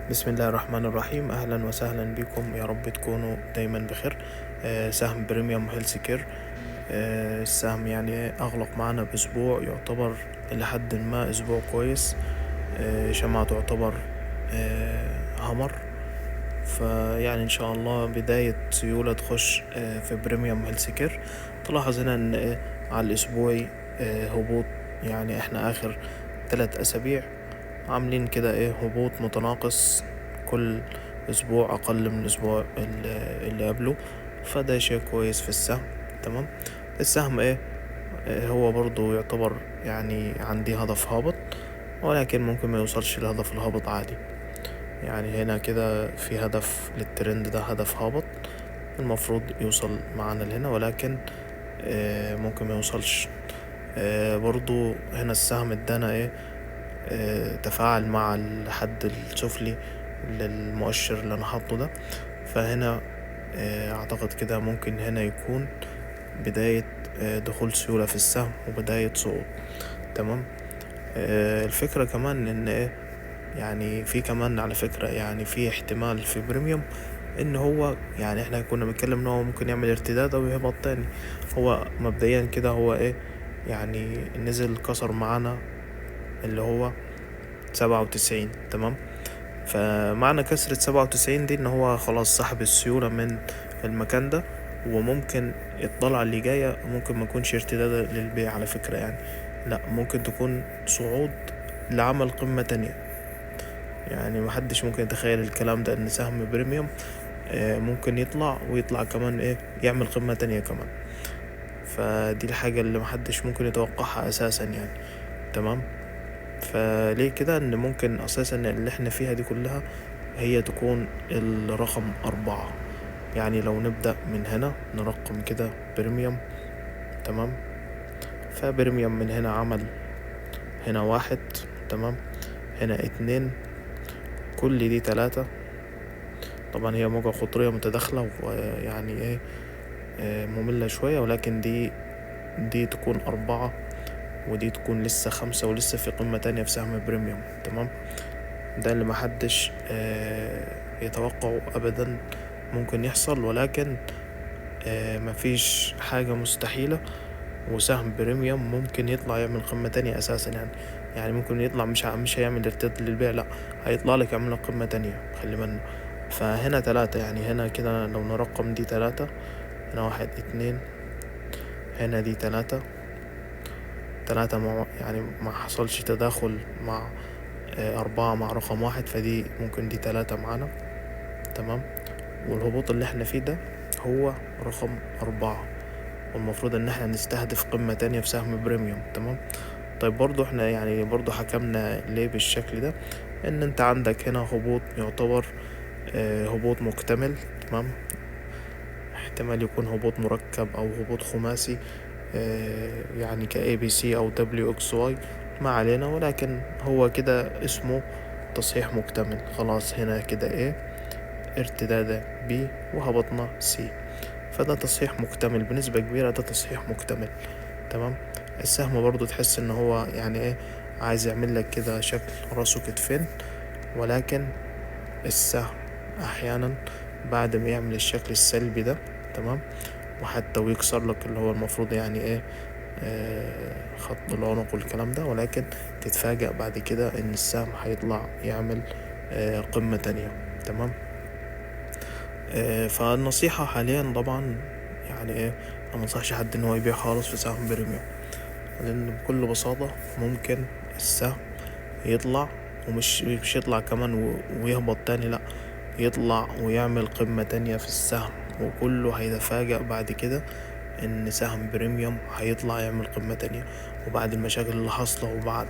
بسم الله الرحمن الرحيم. أهلا وسهلا بكم، يا رب تكونوا دايما بخير. سهم بريميوم هيلث كير. السهم يعني أغلق معنا بأسبوع، يعتبر إلى حد ما أسبوع كويس. شمعة تعتبر همر. فيعني إن شاء الله بداية سيولة تخش في بريميوم هيلث كير. تلاحظ هنا إن على الأسبوعي هبوط. يعني إحنا آخر 3 أسابيع عاملين كده هبوط متناقص، كل اسبوع اقل من الاسبوع اللي قبله. فده شيء كويس في السهم. تمام. السهم هو برضو يعتبر يعني عندي هدف هابط، ولكن ممكن ما يوصلش لهدف الهابط عادي. يعني هنا كده في هدف للترند ده، هدف هابط المفروض يوصل معانا لهنا، ولكن ممكن ما يوصلش. برضو هنا السهم ادانا تفاعل مع الحد السفلي للمؤشر اللي انا حاطه ده. فهنا اعتقد كده ممكن هنا يكون بداية دخول سيولة في السهم وبداية صعود. تمام. الفكرة كمان ان يعني في كمان على فكرة، يعني في احتمال في بريميوم ان هو، يعني احنا كنا بنتكلم ان هو ممكن يعمل ارتداد او يهبط تاني. هو مبدئيا كده هو يعني نزل كسر معانا اللي هو 97. تمام. فمعنى كسرة 97 دي ان هو خلاص سحب السيولة من المكان ده، وممكن الطلعة اللي جاية ممكن ما يكونش ارتداد للبيع على فكرة. يعني لا، ممكن تكون صعود لعمل قمة تانية. يعني محدش ممكن يتخيل الكلام ده، ان سهم بريميوم ممكن يطلع ويطلع كمان يعمل قمة تانية كمان. فدي الحاجة اللي محدش ممكن يتوقعها اساسا يعني. تمام. فليه كده؟ ان ممكن اساسا اللي احنا فيها دي كلها هي تكون الرقم 4. يعني لو نبدأ من هنا نرقم كده بريميوم. تمام. فبريميوم من هنا عمل هنا 1. تمام. هنا 2. كل دي 3. طبعا هي موجة خطرية متداخلة، ويعني مملة شوية، ولكن دي تكون 4، ودي تكون لسه 5، ولسه في قمة تانية في سهم بريميوم. تمام. ده اللي محدش يتوقعه أبدا ممكن يحصل، ولكن مفيش حاجة مستحيلة. وسهم بريميوم ممكن يطلع يعمل قمة تانية أساسا. يعني ممكن يطلع مش هيعمل ارتداد للبيع، لأ، هيطلع لك يعمل قمة تانية، خلي بالنا. فهنا 3، يعني هنا كده لو نرقم دي 3. هنا 1 2. هنا دي 3. يعني ما حصلش تداخل مع 4 مع رقم 1، فدي ممكن دي 3 معانا. تمام. والهبوط اللي احنا فيه ده هو رقم 4، والمفروض ان احنا نستهدف قمة تانية في سهم بريميوم. تمام. طيب برضو احنا يعني برضو حكمنا ليه بالشكل ده؟ ان انت عندك هنا هبوط يعتبر هبوط مكتمل. تمام. احتمال يكون هبوط مركب او هبوط خماسي، يعني كاي بي سي او دبليو اكس واي، ما علينا. ولكن هو كده اسمه تصحيح مكتمل. خلاص هنا كده ارتداد بي وهبطنا سي، فده تصحيح مكتمل بنسبة كبيرة، ده تصحيح مكتمل. تمام. السهم برضو تحس ان هو يعني عايز يعمل لك كده شكل راسه كتفين، ولكن السهم احيانا بعد ما يعمل الشكل السلبي ده، تمام، وحتى ويكسر لك اللي هو المفروض يعني خط العنق والكلام ده، ولكن تتفاجأ بعد كده ان السهم هيطلع يعمل قمة تانية. تمام. فالنصيحة حاليا طبعا يعني ما انصحش حد ان هو يبيع خالص في سهم بريميوم، لان بكل بساطة ممكن السهم يطلع، ومش مش يطلع كمان ويهبط تاني، لا، يطلع ويعمل قمة تانية في السهم، وكله هيتفاجأ بعد كده ان سهم بريميوم هيطلع يعمل قمة تانية. وبعد المشاكل اللي حاصلة وبعد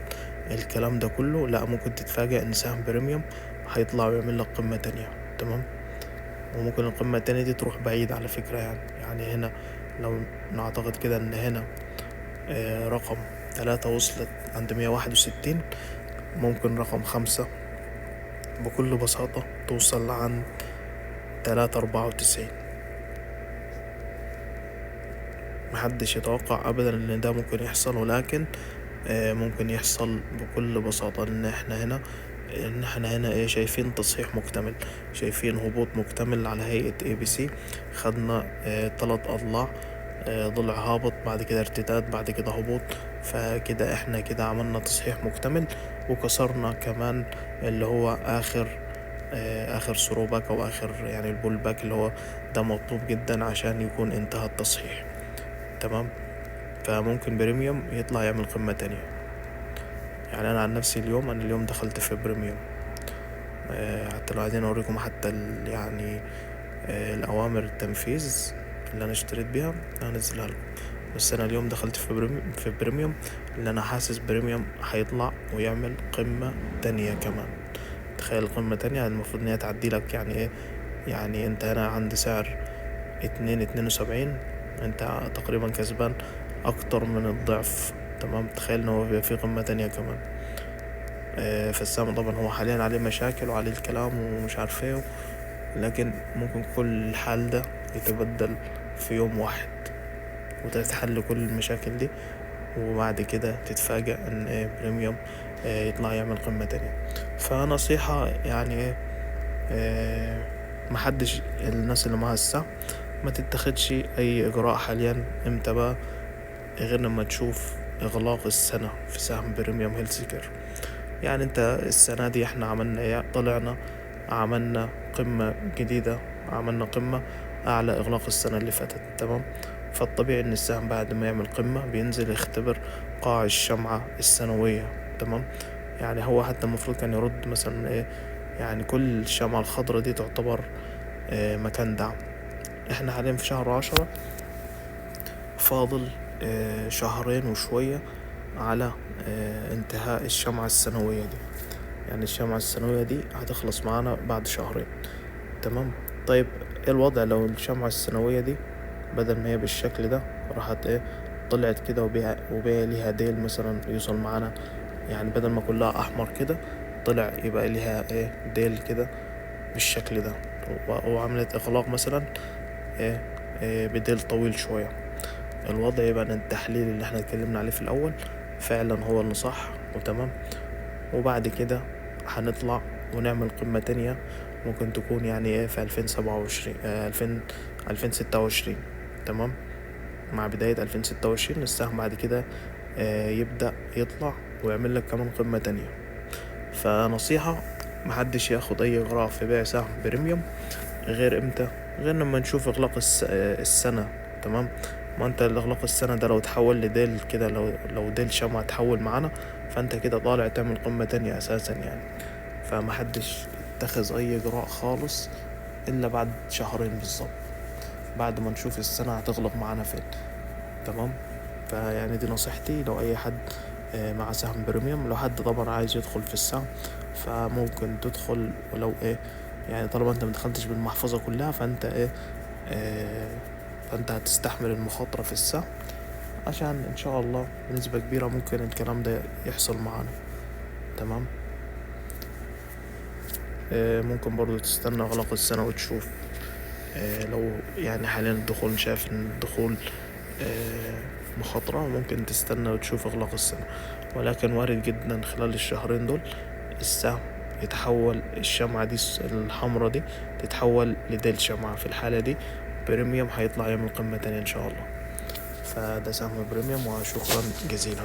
الكلام ده كله، لا، ممكن تتفاجأ ان سهم بريميوم هيطلع ويعمل لك قمة تانية. تمام. وممكن القمة التانية دي تروح بعيد على فكرة. يعني هنا لو نعتقد كده ان هنا رقم 3 وصلت عند 161، ممكن رقم 5 بكل بساطة توصل لعند 394. محدش يتوقع ابدا ان ده ممكن يحصل، ولكن ممكن يحصل بكل بساطة. لان احنا هنا ان احنا هنا ايه شايفين تصحيح مكتمل، شايفين هبوط مكتمل على هيئة ABC. خدنا 3 اضلاع، ضلع هابط، بعد كده ارتداد، بعد كده هبوط. فكده احنا كده عملنا تصحيح مكتمل، وكسرنا كمان اللي هو اخر ثرو باك او اخر يعني البول باك، اللي هو ده مطلوب جدا عشان يكون انتهى التصحيح. تمام. فممكن بريميوم يطلع يعمل قمة تانية. يعني انا عن نفسي انا اليوم دخلت في بريميوم. حتى لو عايزين اوريكم حتى يعني الاوامر التنفيذ اللي انا اشتريت بيها هنزلها لكم. بس انا اليوم دخلت في بريميوم اللي انا حاسس بريميوم هيطلع ويعمل قمة تانية كمان. تخيل قمة تانية، المفروض ان هي تعدي لك يعني ايه، يعني انت هنا عند سعر 2.72، انت تقريبا كسبان اكتر من الضعف. تمام. تخيل ان هو في قمة تانية كمان. فالسهم طبعا هو حاليا عليه مشاكل وعليه الكلام ومش عارف ايه، لكن ممكن كل الحال ده يتبدل في يوم واحد وتتحل كل المشاكل دي، وبعد كده تتفاجأ ان ايه بريميوم يطلع يعمل قمة تانية. فنصيحة يعني ايه، محدش الناس اللي معاها السهم ما تتخدش اي اجراء حاليا. امتى بقى؟ غير لما تشوف اغلاق السنة في سهم بريميوم هيلث كير. يعني انت السنة دي احنا عملنا ايه؟ طلعنا عملنا قمة جديدة، عملنا قمة اعلى اغلاق السنة اللي فاتت. تمام. فالطبيعي ان السهم بعد ما يعمل قمة بينزل يختبر قاع الشمعة السنوية. تمام. يعني هو حتى المفروض كان يرد مثلا ايه، يعني كل الشمعة الخضراء دي تعتبر مكان دعم. احنا حاليا في شهر 10، فاضل شهرين وشوية على انتهاء الشمعة السنوية دي. يعني الشمعة السنوية دي هتخلص معانا بعد شهرين. تمام. طيب ايه الوضع لو الشمعة السنوية دي بدل ما هي بالشكل ده راحت ايه طلعت كده وبقى ليها ديل مثلا يوصل معانا، يعني بدل ما كلها احمر كده طلع يبقى ليها ايه ديل كده بالشكل ده، وعملت اغلاق مثلا بديل طويل شوية. الوضع يبقى ان التحليل اللي احنا اتكلمنا عليه في الاول فعلا هو اللي صح وتمام. وبعد كده هنطلع ونعمل قمة تانية، ممكن تكون يعني ايه في 2027 2026. تمام. مع بداية 2026 السهم بعد كده يبدأ يطلع ويعمل لك كمان قمة تانية. فنصيحة، محدش ياخد اي اغراء في بيع سهم بريميوم غير امتى؟ غير لما نشوف اغلاق السنة. تمام. ما انت الاغلاق السنة ده لو تحول لديل كده، لو ديل شمعة تحول معانا، فانت كده طالع تعمل قمة تانية اساسا يعني. فمحدش يتخذ اي اجراء خالص الا بعد شهرين بالظبط، بعد ما نشوف السنة هتغلق معانا فين. تمام. فيعني دي نصيحتي لو اي حد مع سهم بريميوم. لو حد طبعا عايز يدخل في السهم فممكن تدخل، ولو ايه يعني طالما انت مدخلتش بالمحفظة كلها فانت ايه فانت هتستحمل المخاطرة في السهم، عشان ان شاء الله بنسبة كبيرة ممكن الكلام ده يحصل معانا. تمام. ممكن برضو تستنى اغلاق السنة وتشوف. لو يعني حاليا الدخول شايف ان الدخول مخاطرة، ممكن تستنى وتشوف اغلاق السنة. ولكن وارد جدا خلال الشهرين دول السهم يتحول، الشمعة دي الحمرة دي تتحول لديل شمعة. في الحالة دي بريميوم هيطلع يعمل قمة تانية ان شاء الله. فده سهم بريميوم، وشكرا جزيلا.